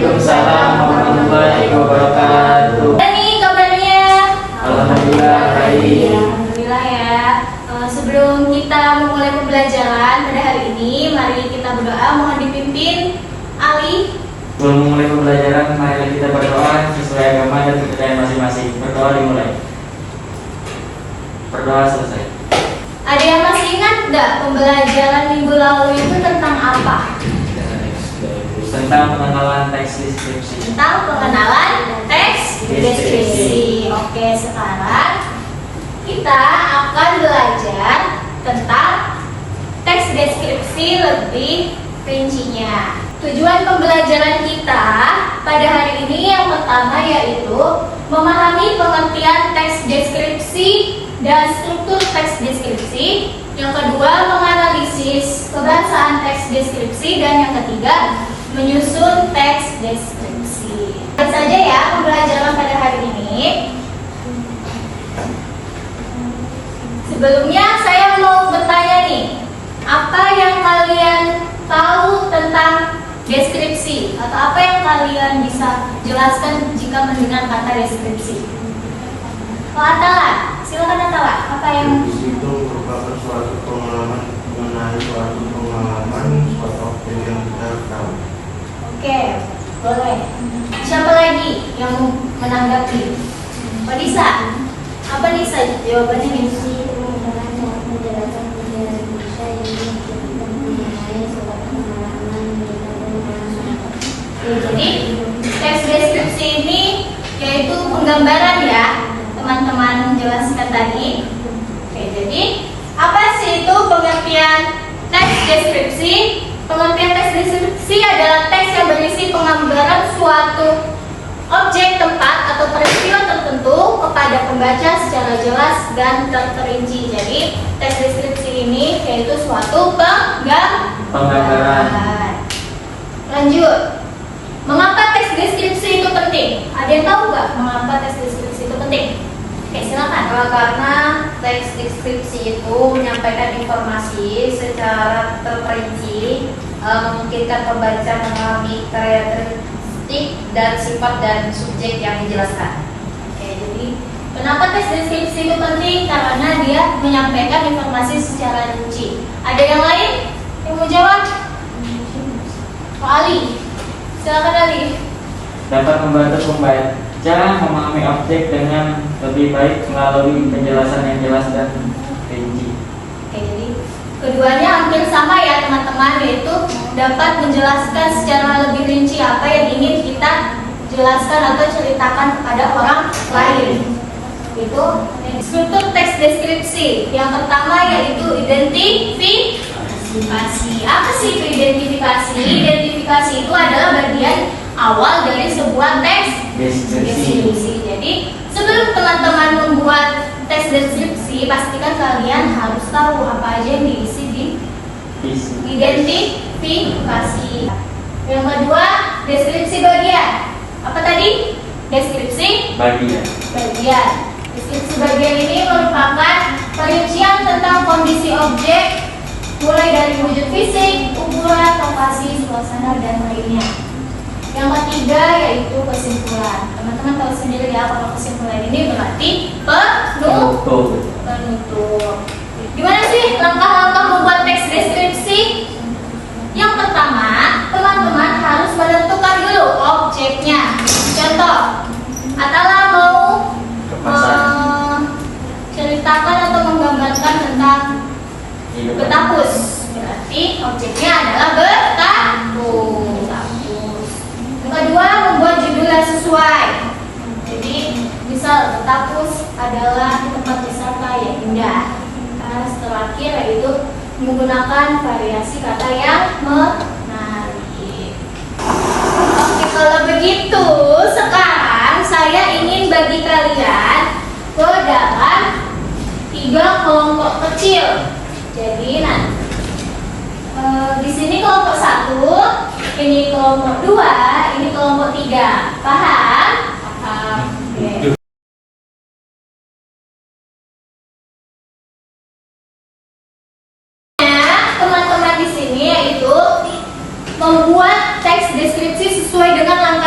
Waalaikumsalam warahmatullahi wabarakatuh. Ini kabarnya? Alhamdulillah baik. Alhamdulillah ya. Sebelum kita memulai pembelajaran pada hari ini, mari kita berdoa. Mohon dipimpin Ali. Sebelum memulai pembelajaran, mari kita berdoa sesuai agama dan kepercayaan masing-masing. Berdoa dimulai. Berdoa selesai. Ada yang masih ingat nggak pembelajaran minggu lalu itu tentang apa? Tentang pengenalan teks deskripsi. Tentang pengenalan teks deskripsi. Oke, sekarang kita akan belajar tentang teks deskripsi lebih rincinya. Tujuan pembelajaran kita pada hari ini yang pertama yaitu memahami pengertian teks deskripsi dan struktur teks deskripsi. Yang kedua, menganalisis kebahasaan teks deskripsi, dan yang ketiga, menyusun teks deskripsi. Lihat saja ya pembelajaran pada hari ini. Sebelumnya saya mau bertanya nih, apa yang kalian tahu tentang deskripsi, atau apa yang kalian bisa jelaskan jika mendengar kata deskripsi? Atala, silakan Atala. Apa yang Itu merupakan suatu pengalaman mengenai suatu pengalaman suatu objek yang kita tahu. Oke, boleh. Siapa lagi yang mau menanggapi? Pak Nisa, apa Nisa jawabannya nih? Jadi teks deskripsi ini yaitu penggambaran ya, teman-teman jelaskan tadi. Oke, jadi apa sih itu pengertian teks deskripsi? Pengertian teks deskripsi adalah teks yang berisi penggambaran suatu objek, tempat, atau peristiwa tertentu kepada pembaca secara jelas dan terperinci. Jadi teks deskripsi ini yaitu suatu penggambaran. Lanjut. Mengapa teks deskripsi itu penting? Ada yang tahu nggak mengapa teks deskripsi itu penting? Oke, silakan. Karena teks deskripsi itu menyampaikan informasi secara terperinci, memungkinkan pembaca memahami karakteristik dan sifat dan subjek yang dijelaskan. Oke, jadi kenapa teks deskripsi itu penting? Karena dia menyampaikan informasi secara rinci. Ada yang lain yang mau jawab? Pak Ali, silakan Ali. Dapat membantu pembaca memahami objek dengan lebih baik melalui penjelasan yang jelas dan rinci. Oke, jadi keduanya hampir sama ya teman-teman, yaitu dapat menjelaskan secara lebih rinci apa yang ingin kita jelaskan atau ceritakan kepada orang lain. Itu struktur teks deskripsi. Yang pertama yaitu identifikasi. Apa sih itu identifikasi? Identifikasi itu adalah bagian awal dari sebuah teks deskripsi. Jadi sebelum teman-teman membuat teks deskripsi, pastikan kalian harus tahu apa aja yang diisi di identifikasi. Yang kedua, deskripsi bagian. Apa tadi? Deskripsi Bagian. Deskripsi bagian ini merupakan perincian tentang kondisi objek, mulai dari wujud fisik, ukuran, lokasi, suasana, dan lainnya. Yang ketiga yaitu kesimpulan. Teman-teman tahu sendiri ya kalau kesimpulan ini berarti penutup. Gimana sih langkah-langkah membuat teks deskripsi? Yang pertama, teman-teman harus menentukan dulu objeknya. Contoh, Atala mau ceritakan atau menggambarkan tentang betapus. Berarti objeknya adalah betapus. Yang kedua, membuat judul yang sesuai. Jadi, misal betapus adalah tempat wisata yang indah. Terakhir yaitu menggunakan variasi kata yang menarik. Oke, kalau begitu sekarang saya ingin bagi kalian ke dalam 3 kelompok kecil. Jadi di sini kelompok 1, ini kelompok 2, ini kelompok 3. Paham? Paham. Oke. Teman-teman di sini yaitu membuat teks deskripsi sesuai dengan langkah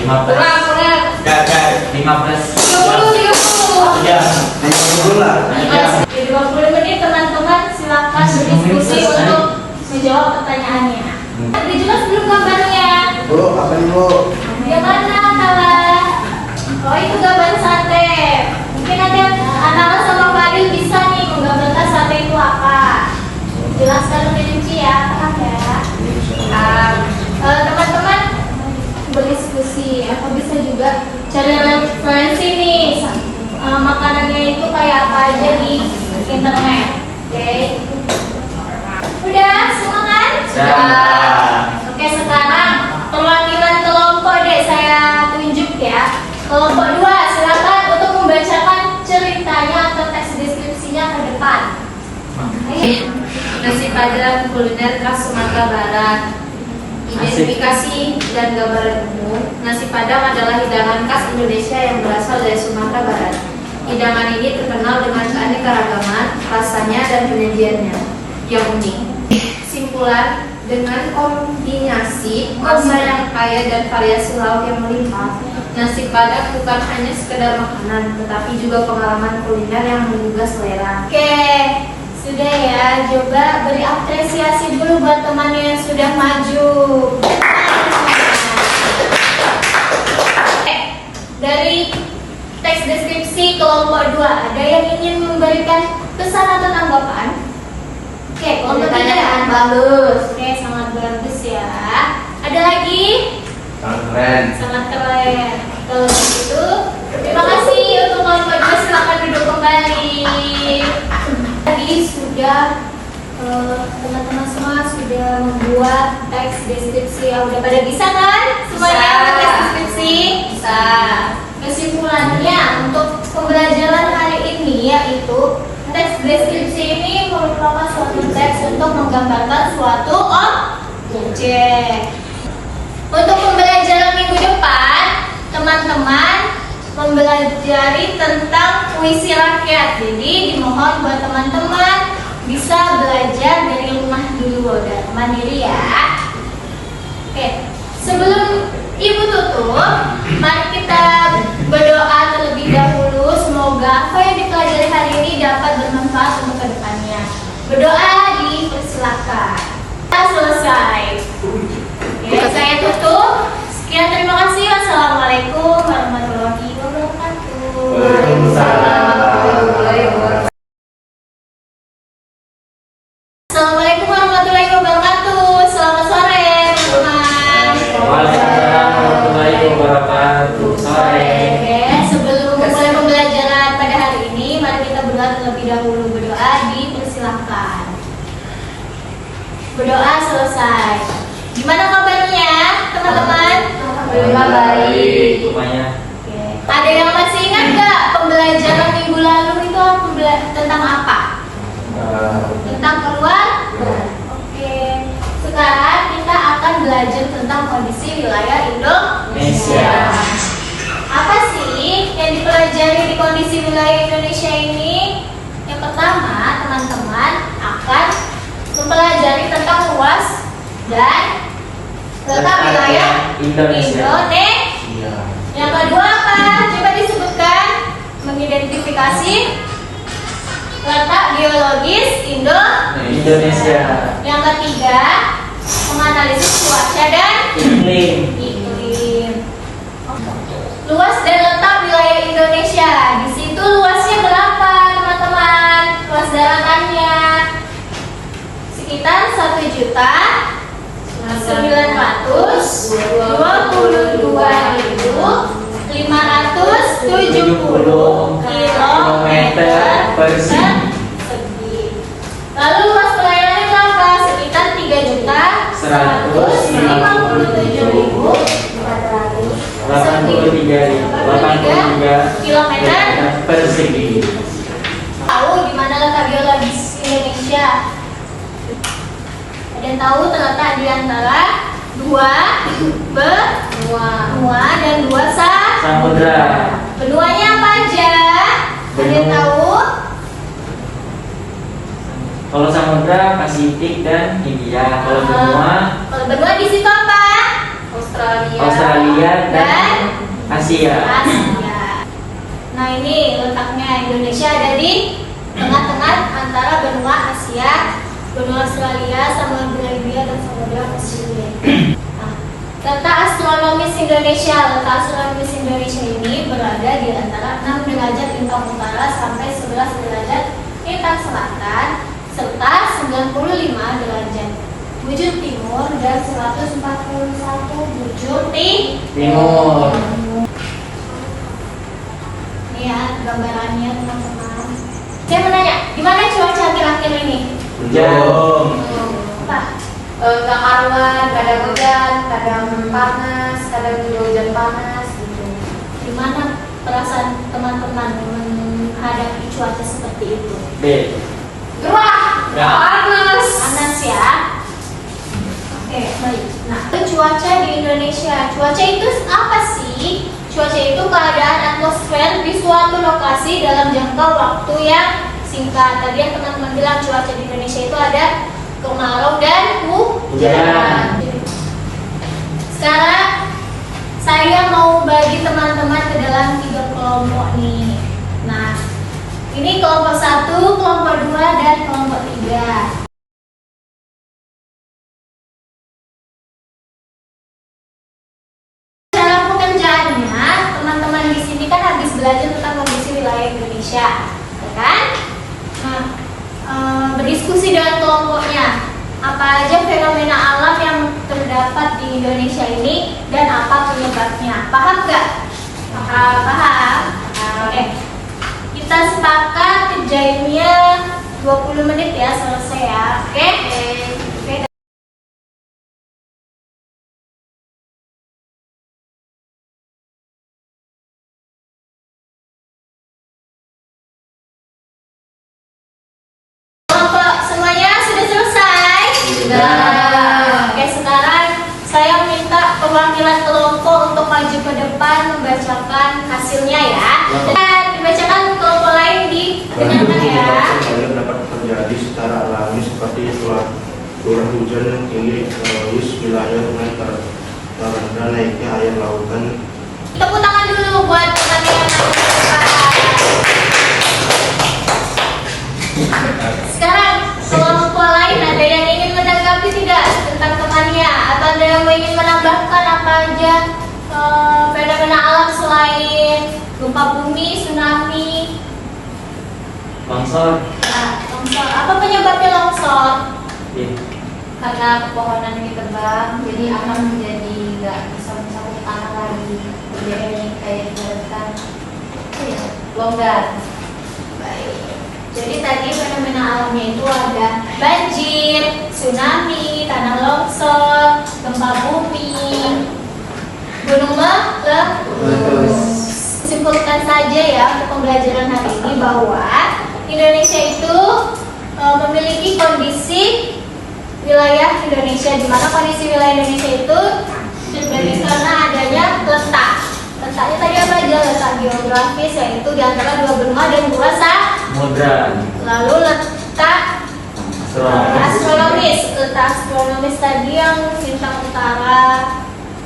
Kurang, kurang. Gak 15. 30. Ya. Dulu lah. Di 20 menit teman-teman silakan berdiskusi untuk menjawab pertanyaannya. Ada juga sebelum gambarnya. Bu, apa nih bu? Yang mana kalah? Oh itu gambar sate. Mungkin ada Anala sama Fadil bisa nih menggambarkan sate itu apa. Jelaskan lebih rinci ya, paham ya? Teman-teman berdiskusi. Aku bisa juga cari referensi nih. Makanannya itu kayak apa aja di internet. Oke. Udah semua kan? Oke, sekarang perwakilan kelompok deh saya tunjuk ya. Kelompok 2 silakan untuk membacakan ceritanya atau teks deskripsinya ke depan. Nasi Padang kuliner khas Sumatera Barat. Identifikasi dan gambaran umum. Nasi Padang adalah hidangan khas Indonesia yang berasal dari Sumatera Barat. Hidangan ini terkenal dengan keanekaragaman rasanya dan penyajiannya yang unik. Simpulan, dengan kombinasi rasa yang kaya dan variasi lauk yang melimpah, nasi Padang bukan hanya sekedar makanan, tetapi juga pengalaman kuliner yang menggugah selera. Oke, sudah ya. Coba beri apresiasi dulu buat temannya yang sudah maju. Dari teks deskripsi kelompok 2, ada yang ingin memberikan pesan atau tanggapan? Oke, kelompok 3 Pertanyaan bagus. Oke, sangat bagus ya. Ada lagi? Keren. Sangat keren. Kalau begitu, terima kasih untuk kelompok 2. Silakan duduk kembali. Tadi sudah teman-teman semua sudah membuat teks deskripsi. Udah pada bisa kan? Semuanya Bisa. teks deskripsi? Bisa. Kesimpulannya untuk pembelajaran hari ini yaitu teks deskripsi ini merupakan suatu teks untuk menggambarkan suatu objek. Untuk pembelajaran minggu depan, teman-teman mempelajari tentang puisi rakyat. Jadi dimohon buat teman-teman bisa belajar dari rumah dulu dan mandiri ya. Oke, sebelum Ibu tutup, mari kita berdoa terlebih dahulu. Semoga apa yang dipelajari hari ini dapat bermanfaat untuk kedepannya. Berdoa dipersilakan. Kita selesai. Oke, saya tutup. Sekian, terima kasih. Wassalamualaikum warahmatullahi wabarakatuh. Waalaikumsalam. Assalamualaikum warahmatullahi wabarakatuh. Selamat sore, teman-teman. Waalaikumsalam warahmatullahi wabarakatuh. Sore. Oke, sebelum memulai pembelajaran pada hari ini, mari kita berdoa terlebih dahulu. Berdoa dipersilahkan. Berdoa selesai. Gimana kabarnya, teman-teman? Alhamdulillah baik. Rupanya. Oke. Ada yang masih ingat nggak pembelajaran minggu lalu itu tentang apa? Tentang keluar? Oke. Sekarang kita akan belajar tentang kondisi wilayah Indonesia. Apa sih yang dipelajari di kondisi wilayah Indonesia ini? Yang pertama, teman-teman akan mempelajari tentang luas dan letak wilayah Indonesia. Iya. Yang kedua apa? Coba disebutkan. Mengidentifikasi letak geologis Indonesia. Yang ketiga, menganalisis cuaca dan Iklim. iklim. Luas dan letak wilayah Indonesia. Di situ luasnya berapa, teman-teman? Luas daratannya sekitar 1.922.570 kilometer persegi. Lalu luas pelayanannya berapa? Sekitar 3.157.483 kilometer persegi. Tahu di mana letak geologis Indonesia? Ada yang tahu terletak di antara dua benua dan dua Samudra. Benuanya apa aja? Ada yang tahu? Kalau samudra Pasifik dan India. Kalau benua Kalau benua di situ apa? Australia. Australia dan Asia. Asia. Nah ini letaknya Indonesia ada di tengah-tengah antara benua Asia, benua Australia, Samudra Hindia dan Samudra Pasifik. Nah, letak astronomis Indonesia ini berada di antara 6 derajat lintang utara sampai 11 derajat lintang selatan serta 95 derajat bujur timur dan 141 bujur Timur. Ini ya gambarannya teman-teman. Saya mau nanya, gimana cuaca akhir-akhir ini? Hujan. Apa? Nggak karuan, kadang hujan, kadang panas, kadang juga hujan panas gitu. Gimana perasaan teman-teman menghadapi cuaca seperti itu? B. Gerah, Ya. panas. Panas ya. Oke, baik. Nah, cuaca di Indonesia. Cuaca itu apa sih? Cuaca itu keadaan atmosfer di suatu lokasi dalam jangka waktu yang singkat. Tadi yang teman-teman bilang cuaca di Indonesia itu ada kemarau dan hujan. Sekarang saya mau bagi teman-teman ke dalam 3 kelompok nih. Nah, ini kelompok 1, kelompok 2, dan kelompok 3. Cara pengerjaannya, teman-teman di sini kan habis belajar tentang kondisi wilayah Indonesia, ya kan? Nah, berdiskusi dengan kelompoknya. Apa aja fenomena alam yang terdapat di Indonesia ini dan apa penyebabnya? Paham nggak? Paham. Oke. Kita sepakat kerjainnya 20 menit ya, selesai ya. Oke? Oke. Kelompok semuanya sudah selesai? Oke, sekarang saya minta perwakilan kelompok untuk maju ke depan membacakan hasilnya ya. Dan dibacakan kelompok lain di dengarkan ya. Banyak dapat terjadi secara alami seperti curah hujan yang tinggi, terus wilayah dengan terendah naiknya air lautan. Tepuk tangan dulu buat teman-teman. Sekarang kelompok lain ada yang ingin menanggapi tidak tentang temannya, atau ada yang ingin menambahkan apa aja fenomena alam selain gempa bumi, tsunami, Longsor. longsor. Apa penyebabnya longsor? B. Karena pepohonan ini tebang, jadi akan menjadi nggak bisa mencakup tanah lagi. Jadi kayak ibaratkan longgar. Baik. Jadi tadi fenomena alamnya itu ada banjir, tsunami, tanah longsor, gempa bumi, gunung meletus. Simpulkan saja ya untuk pembelajaran hari ini bahwa Indonesia itu memiliki kondisi wilayah Indonesia, di mana kondisi wilayah Indonesia itu terjadi karena adanya letak. Letaknya tadi apa aja? Letak geografis, yaitu di antara 2 benua dan 2 Samudra. lalu letak astronomis. Letak astronomis tadi yang lintang utara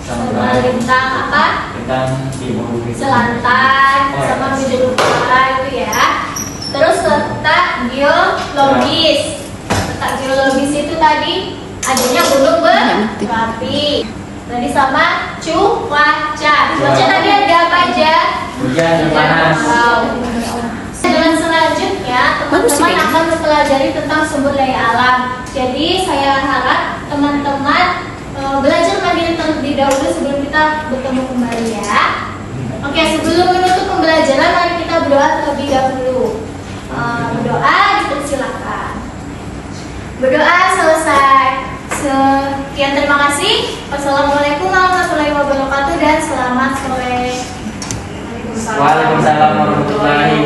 sama lintang apa? Lintang timur. Selatan sama bujur utara itu ya. Terus letak geologis. Letak geologis itu tadi adanya gunung berapi. Tadi sama cuaca. Cuaca tadi ada apa aja? Hujan dan panas. Dengan selanjutnya teman-teman akan mempelajari tentang sumber daya alam. Jadi saya harap teman-teman belajar mandiri terlebih dahulu sebelum kita bertemu kembali ya. Oke, sebelum menutup pembelajaran mari kita berdoa terlebih dahulu. Berdoa dipersilakan. Berdoa selesai. Sekian, terima kasih. Wassalamualaikum warahmatullahi wabarakatuh dan selamat sore. Waalaikumsalam warahmatullahi